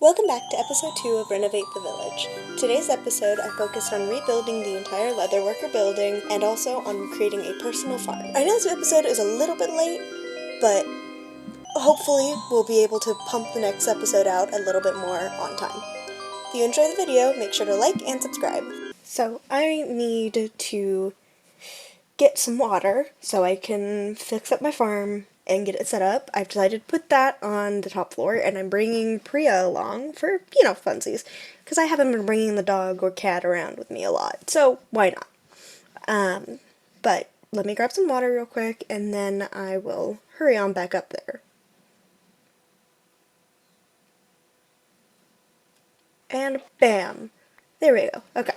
Welcome back to episode 2 of Renovate the Village. Today's episode, I focused on rebuilding the entire leatherworker building and also on creating a personal farm. I know this episode is a little bit late, but hopefully we'll be able to pump the next episode out a little bit more on time. If you enjoy the video, make sure to like and subscribe. So I need to get some water so I can fix up my farm and get it set up. I've decided to put that on the top floor, and I'm bringing Priya along for, funsies, because I haven't been bringing the dog or cat around with me a lot, so why not? But let me grab some water real quick, and then I will hurry on back up there. And bam! There we go. Okay.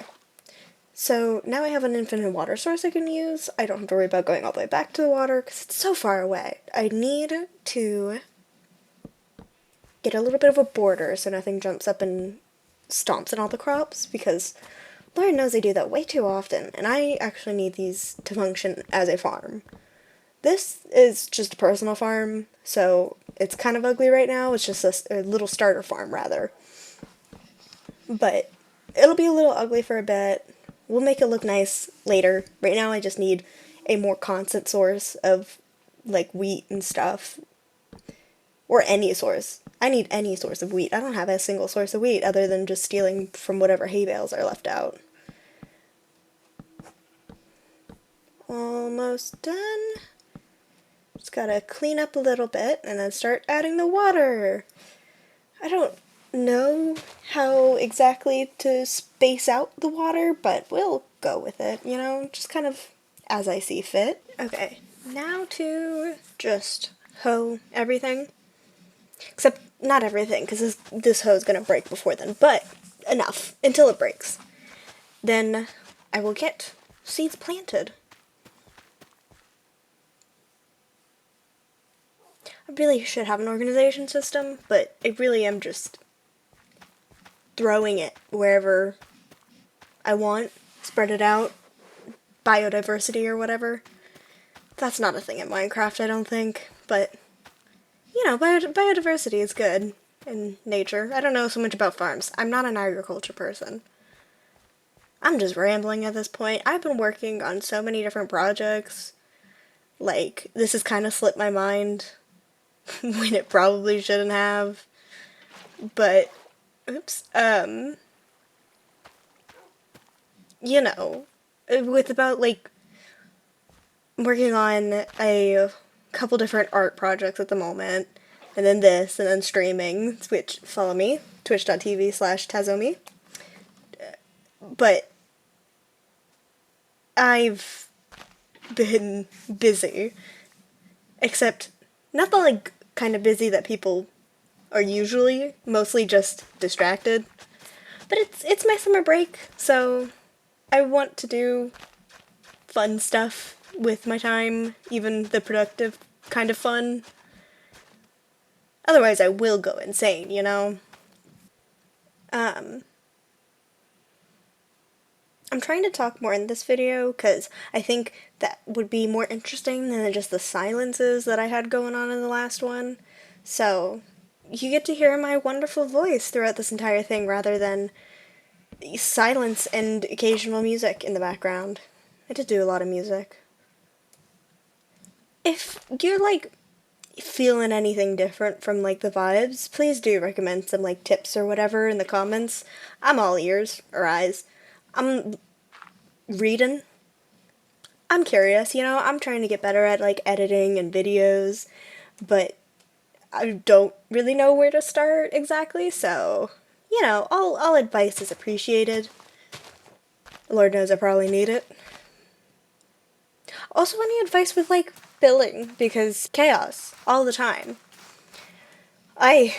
So now I have an infinite water source I can use. I don't have to worry about going all the way back to the water because it's so far away. I need to get a little bit of a border so nothing jumps up and stomps in all the crops, because Lord knows I do that way too often, and I actually need these to function as a farm. This is just a personal farm, so it's kind of ugly right now. It's just a little starter farm, rather. But it'll be a little ugly for a bit. We'll make it look nice later. Right now I just need a more constant source of, like, wheat and stuff. Or any source. I need any source of wheat. I don't have a single source of wheat other than just stealing from whatever hay bales are left out. Almost done. Just gotta clean up a little bit and then start adding the water. I don't know how exactly to space out the water, but we'll go with it, just kind of as I see fit. Okay, now to just hoe everything. Except not everything, because this hoe is going to break before then, but enough, until it breaks. Then I will get seeds planted. I really should have an organization system, but I really am just throwing it wherever I want, spread it out, biodiversity or whatever. That's not a thing in Minecraft, I don't think, but, biodiversity is good in nature. I don't know so much about farms. I'm not an agriculture person. I'm just rambling at this point. I've been working on so many different projects. Like, this has kind of slipped my mind when it probably shouldn't have. But oops, with about, working on a couple different art projects at the moment, and then this, and then streaming, which, follow me, twitch.tv/Tazomi, but I've been busy, except not the, kind of busy that people are usually, mostly just distracted. But it's my summer break, so I want to do fun stuff with my time, even the productive kind of fun. Otherwise I will go insane, I'm trying to talk more in this video, because I think that would be more interesting than just the silences that I had going on in the last one. So you get to hear my wonderful voice throughout this entire thing, rather than silence and occasional music in the background. I did do a lot of music. If you're, feeling anything different from, the vibes, please do recommend some, tips or whatever in the comments. I'm all ears, or eyes. I'm reading. I'm curious, I'm trying to get better at, editing and videos, but I don't really know where to start exactly, so, all advice is appreciated. Lord knows I probably need it. Also, any advice with, building, because chaos, all the time. I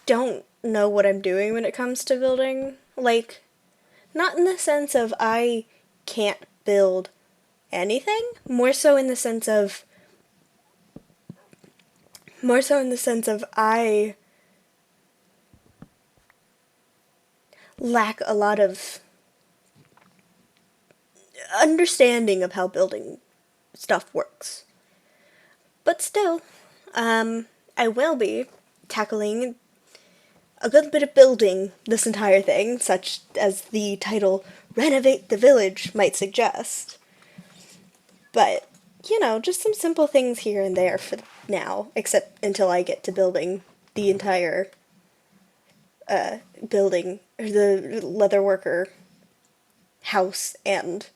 don't know what I'm doing when it comes to building. Not in the sense of I can't build anything, more so in the sense of I lack a lot of understanding of how building stuff works. But still, I will be tackling a good bit of building this entire thing, such as the title Renovate the Village might suggest. But, just some simple things here and there for now, except until I get to building the entire building, or the leatherworker house and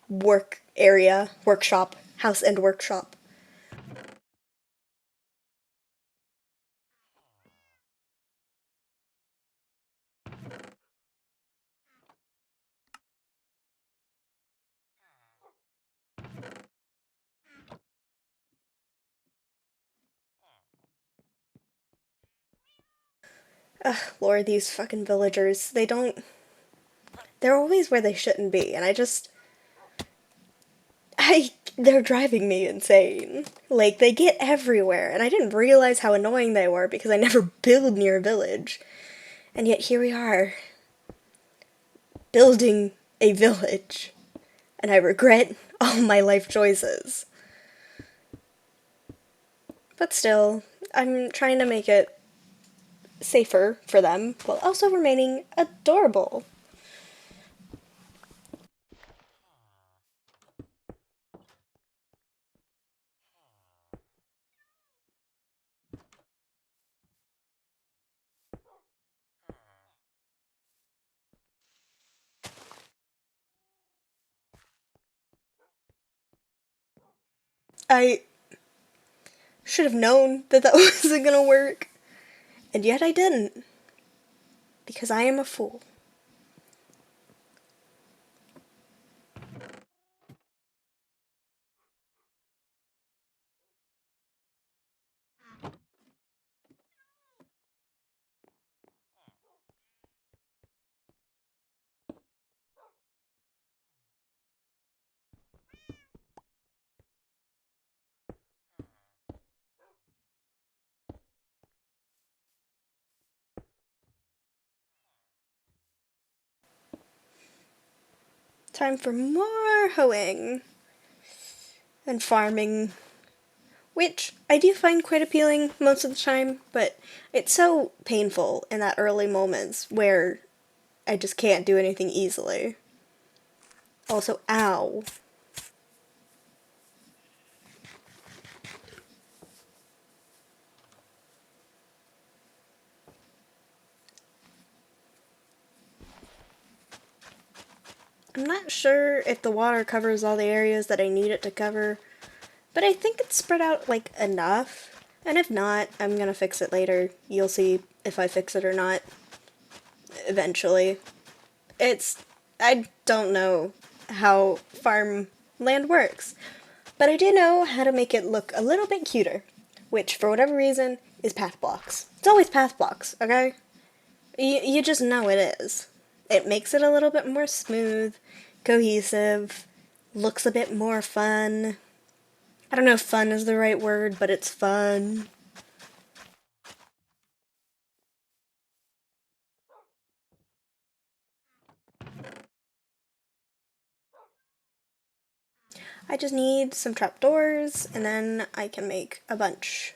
workshop, house and workshop. Ugh, Lord, these fucking villagers, they're always where they shouldn't be, and they're driving me insane. Like, they get everywhere, and I didn't realize how annoying they were because I never build near a village. And yet here we are, building a village, and I regret all my life choices. But still, I'm trying to make it safer for them while also remaining adorable. I should have known that that wasn't gonna work, and yet I didn't, because I am a fool. Time for more hoeing and farming, which I do find quite appealing most of the time, but it's so painful in that early moments where I just can't do anything easily. Also, ow. I'm not sure if the water covers all the areas that I need it to cover, but I think it's spread out, like, enough. And if not, I'm gonna fix it later. You'll see if I fix it or not, eventually. I don't know how farmland works, but I do know how to make it look a little bit cuter, which, for whatever reason, is path blocks. It's always path blocks, okay? You just know it is. It makes it a little bit more smooth, cohesive, looks a bit more fun. I don't know if fun is the right word, but it's fun. I just need some trapdoors, and then I can make a bunch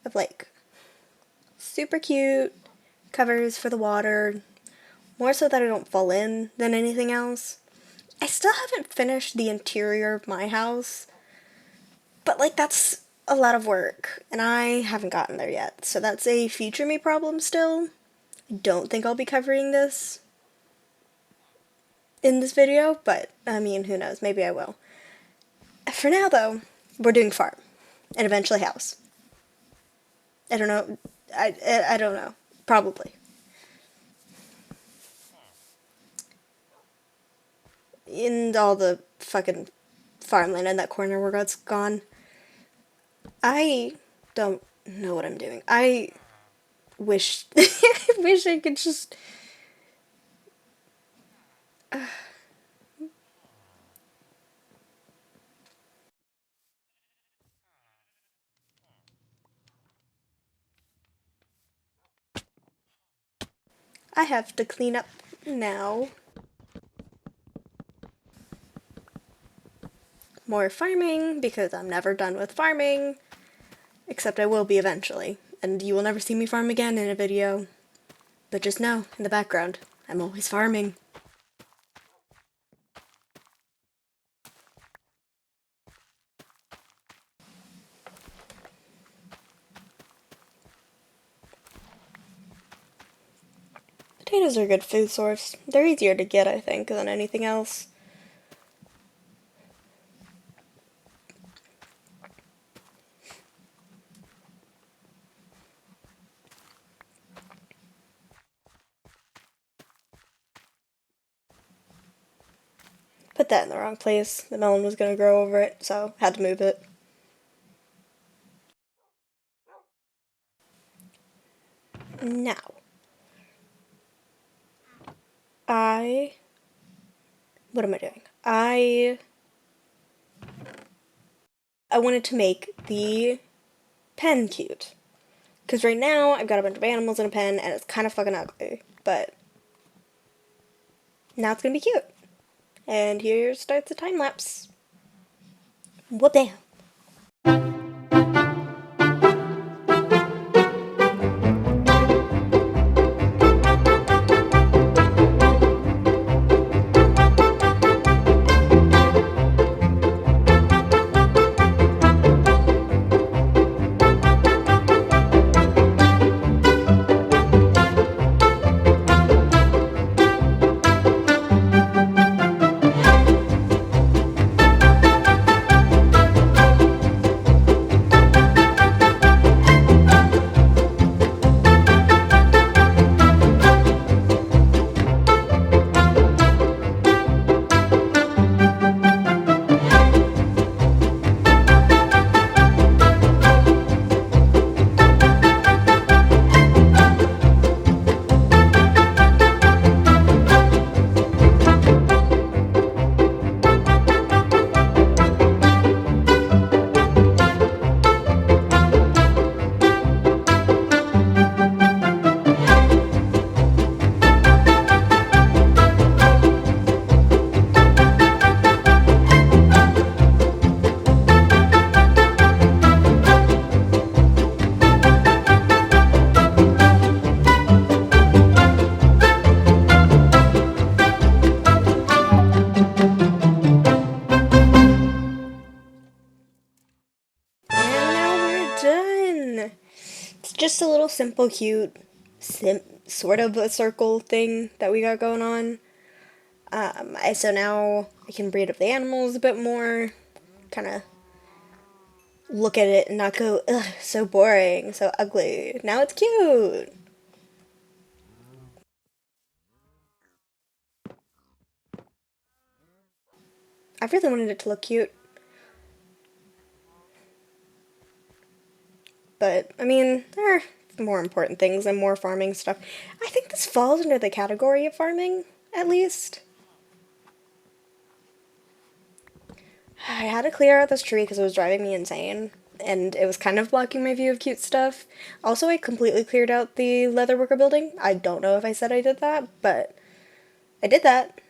of, like, super cute covers for the water, more so that I don't fall in than anything else. I still haven't finished the interior of my house, but, like, that's a lot of work, and I haven't gotten there yet, so that's a future me problem still. I don't think I'll be covering this in this video, but, I mean, who knows, maybe I will. For now, though, we're doing farm, and eventually house. I don't know, I don't know, probably. In all the fucking farmland in that corner where God's gone. I don't know what I'm doing. I wish I wish I could just I have to clean up now. More farming because I'm never done with farming, except I will be eventually. and you will never see me farm again in a video. But just know, in the background, I'm always farming. Potatoes are a good food source. They're easier to get, I think, than anything else. Put that in the wrong place. The melon was gonna grow over it, so had to move it. Now, what am I doing? I wanted to make the pen cute. Because right now, I've got a bunch of animals in a pen, and it's kind of fucking ugly. But now it's gonna be cute. And here starts the time lapse. Whoop-bam. It's just a little simple, cute, sort of a circle thing that we got going on. So now I can breed up the animals a bit more, kind of look at it and not go, ugh, so boring, so ugly. Now it's cute. I really wanted it to look cute. But, I mean, there are more important things and more farming stuff. I think this falls under the category of farming, at least. I had to clear out this tree because it was driving me insane, and it was kind of blocking my view of cute stuff. Also, I completely cleared out the leatherworker building. I don't know if I said I did that, but I did that.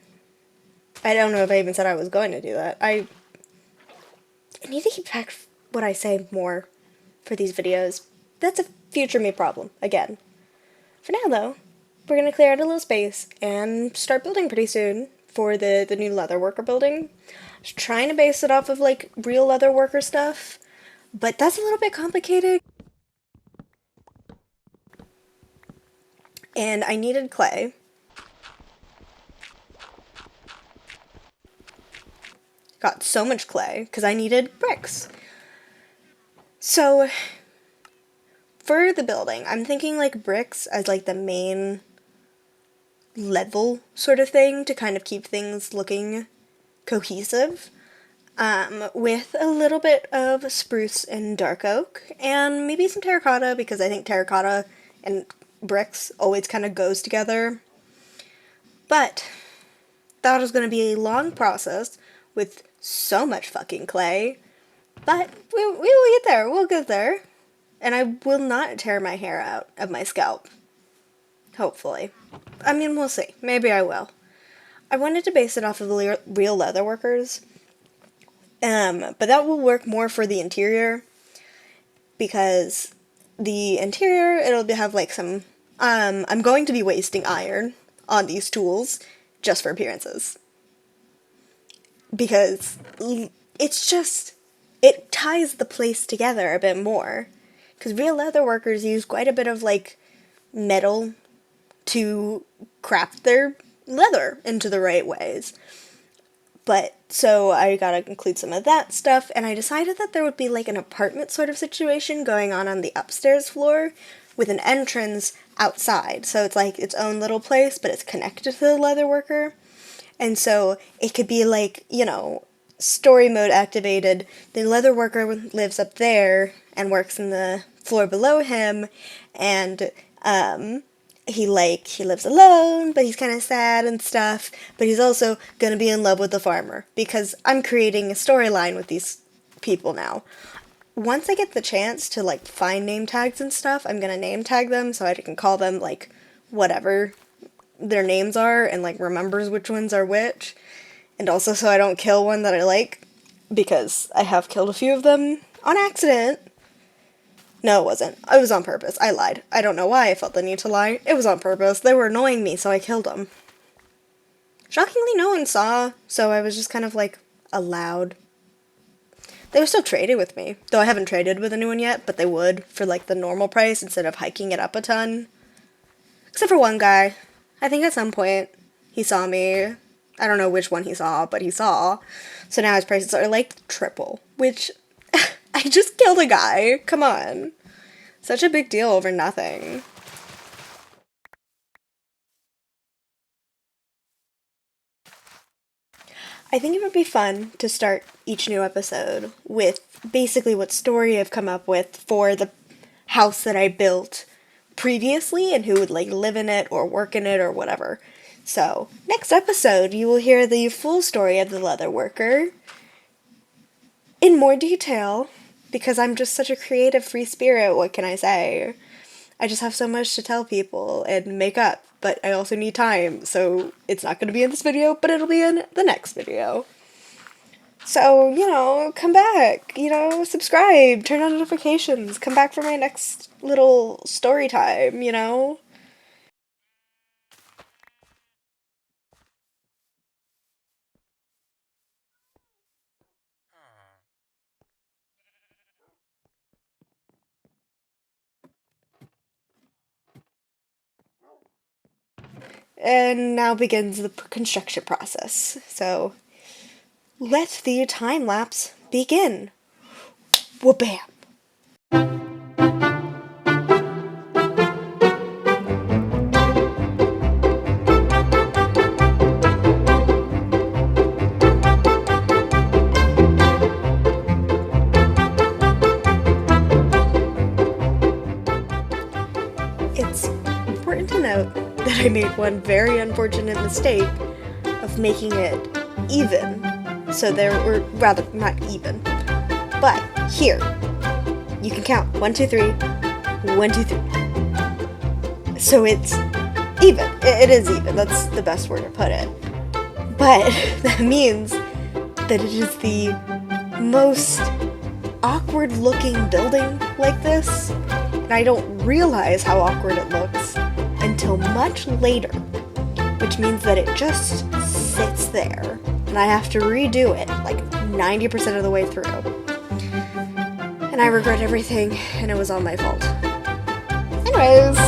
I don't know if I even said I was going to do that. I need to keep track of what I say more for these videos. That's a future me problem, again. For now, though, we're going to clear out a little space and start building pretty soon for the new leatherworker building. Just trying to base it off of, like, real leatherworker stuff, but that's a little bit complicated. And I needed clay. Got so much clay, because I needed bricks. So, for the building, I'm thinking, like, bricks as, like, the main level sort of thing to kind of keep things looking cohesive, with a little bit of spruce and dark oak, and maybe some terracotta, because I think terracotta and bricks always kind of goes together. But that was going to be a long process with so much fucking clay, but we will get there, we'll get there, and I will not tear my hair out of my scalp. Hopefully. I mean, we'll see. Maybe I will. I wanted to base it off of the real leatherworkers, but that will work more for the interior, because the interior, have like some, I'm going to be wasting iron on these tools just for appearances. Because it's just, it ties the place together a bit more. Because real leather workers use quite a bit of like metal to craft their leather into the right ways. But, so I gotta include some of that stuff, and I decided that there would be like an apartment sort of situation going on the upstairs floor with an entrance outside. So it's like its own little place, but it's connected to the leather worker. And so it could be like, story mode activated. The leather worker lives up there and works in the floor below him, and, he lives alone, but he's kind of sad and stuff, but he's also gonna be in love with the farmer, because I'm creating a storyline with these people now. Once I get the chance to, like, find name tags and stuff, I'm gonna name tag them so I can call them, like, whatever their names are, and, like, remembers which ones are which, and also so I don't kill one that I like, because I have killed a few of them on accident. No, it wasn't. It was on purpose. I lied. I don't know why I felt the need to lie. It was on purpose. They were annoying me, so I killed them. Shockingly, no one saw, so I was just kind of, like, allowed. They were still traded with me, though I haven't traded with anyone yet, but they would for, like, the normal price instead of hiking it up a ton. Except for one guy. I think at some point he saw me. I don't know which one he saw, but he saw. So now his prices are, like, triple, which... I just killed a guy. Come on. Such a big deal over nothing. I think it would be fun to start each new episode with basically what story I've come up with for the house that I built previously and who would like live in it or work in it or whatever. So, next episode you will hear the full story of the leather worker in more detail. Because I'm just such a creative free spirit, what can I say? I just have so much to tell people and make up, but I also need time, so it's not going to be in this video, but it'll be in the next video. So, come back, subscribe, turn on notifications, come back for my next little story time, And now begins the construction process. So, let the time lapse begin. Wha-bam! It's important to note that I made one very unfortunate mistake of making it even. So there were, rather, not even. But here, you can count 1, 2, 3, 1, 2, 3. So it's even. It is even. That's the best word to put it. But that means that it is the most awkward looking building like this. And I don't realize how awkward it looks until much later, which means that it just sits there, and I have to redo it like 90% of the way through. And I regret everything, and it was all my fault. Anyways...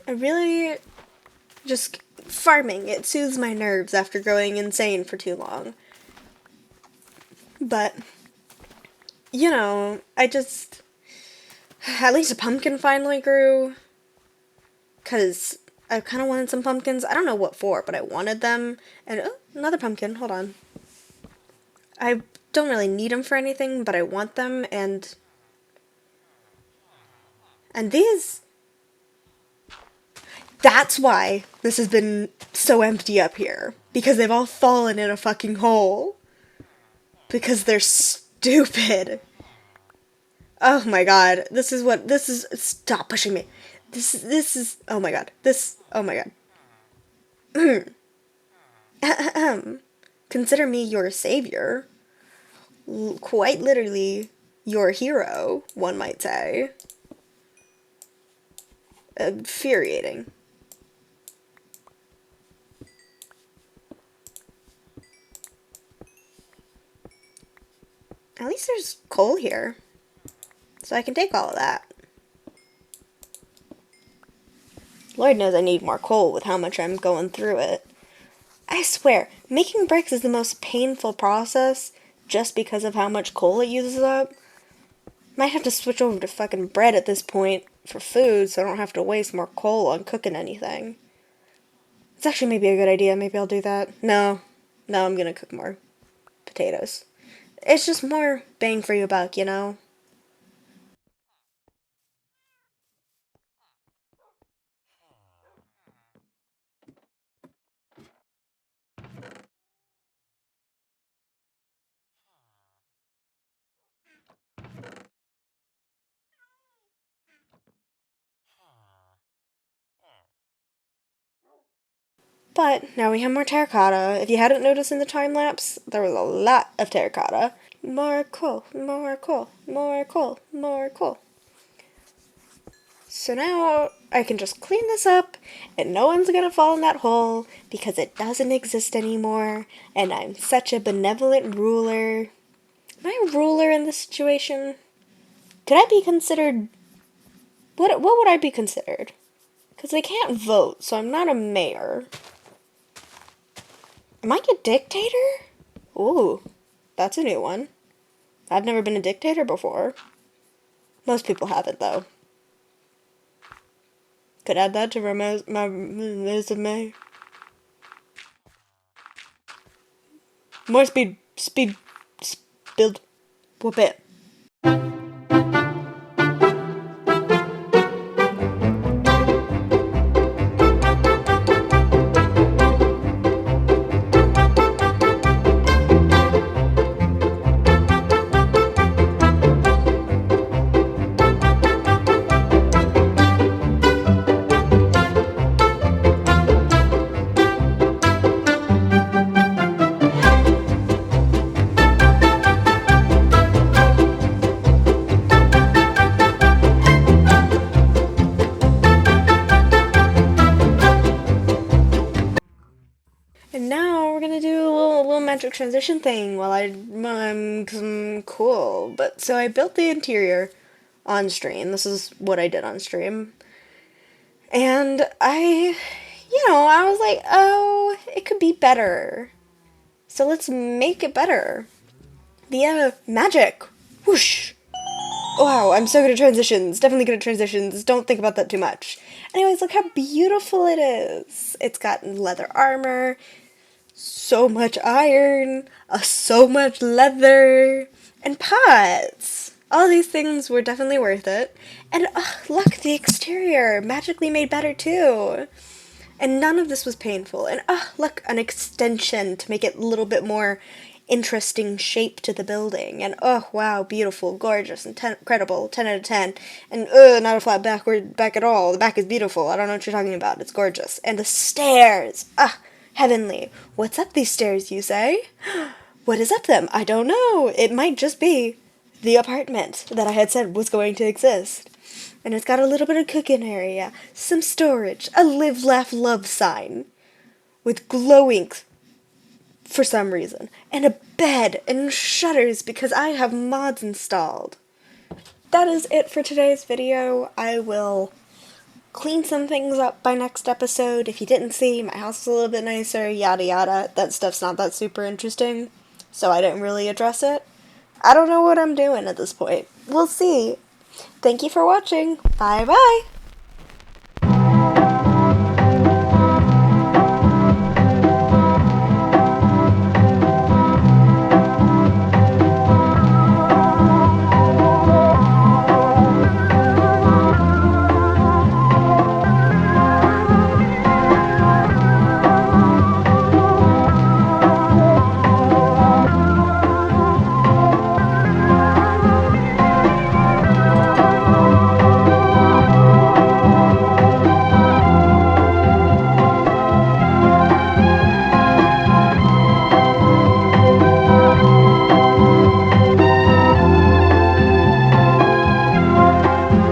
I really just farming. It soothes my nerves after going insane for too long. But, you know, at least a pumpkin finally grew. Because I kind of wanted some pumpkins. I don't know what for, but I wanted them. And, oh, another pumpkin. Hold on. I don't really need them for anything, but I want them. And these... That's why this has been so empty up here. Because they've all fallen in a fucking hole. Because they're stupid. Oh my god. This is, stop pushing me. This is, oh my god. Oh my god. Consider me your savior. Quite literally, your hero, one might say. Infuriating. At least there's coal here. So I can take all of that. Lord knows I need more coal with how much I'm going through it. I swear, making bricks is the most painful process just because of how much coal it uses up. Might have to switch over to fucking bread at this point for food so I don't have to waste more coal on cooking anything. It's actually maybe a good idea. Maybe I'll do that. No, I'm gonna cook more potatoes. It's just more bang for your buck, you know? But now we have more terracotta. If you hadn't noticed in the time lapse, there was a lot of terracotta. More coal, more coal, more coal, more coal. So now I can just clean this up and no one's gonna fall in that hole because it doesn't exist anymore and I'm such a benevolent ruler. Am I a ruler in this situation? Could I be considered... What would I be considered? Because I can't vote, so I'm not a mayor. Am I a dictator? Ooh, that's a new one. I've never been a dictator before. Most people haven't, though. Could add that to my resume. More speed, build, whoop it. And now we're gonna do a little magic transition thing while I'm cool. But so I built the interior on stream. This is what I did on stream. And I was like, oh, it could be better. So let's make it better. Via magic. Whoosh. Wow, I'm so good at transitions. Definitely good at transitions. Don't think about that too much. Anyways, look how beautiful it is. It's got leather armor, so much iron, so much leather, and pots. All these things were definitely worth it. And look, the exterior magically made better too. And none of this was painful. And look, an extension to make it a little bit more interesting shape to the building. And oh wow, beautiful, gorgeous, and incredible, 10 out of 10. And not a flat back at all. The back is beautiful. I don't know what you're talking about. It's gorgeous. And the stairs, heavenly. What's up these stairs, you say? What is up them? I don't know. It might just be the apartment that I had said was going to exist. And it's got a little bit of cooking area, some storage, a live, laugh, love sign with glow ink for some reason, and a bed and shutters because I have mods installed. That is it for today's video. I will clean some things up by next episode. If you didn't see, my house is a little bit nicer, yada yada. That stuff's not that super interesting, so I didn't really address it. I don't know what I'm doing at this point. We'll see. Thank you for watching. Bye bye!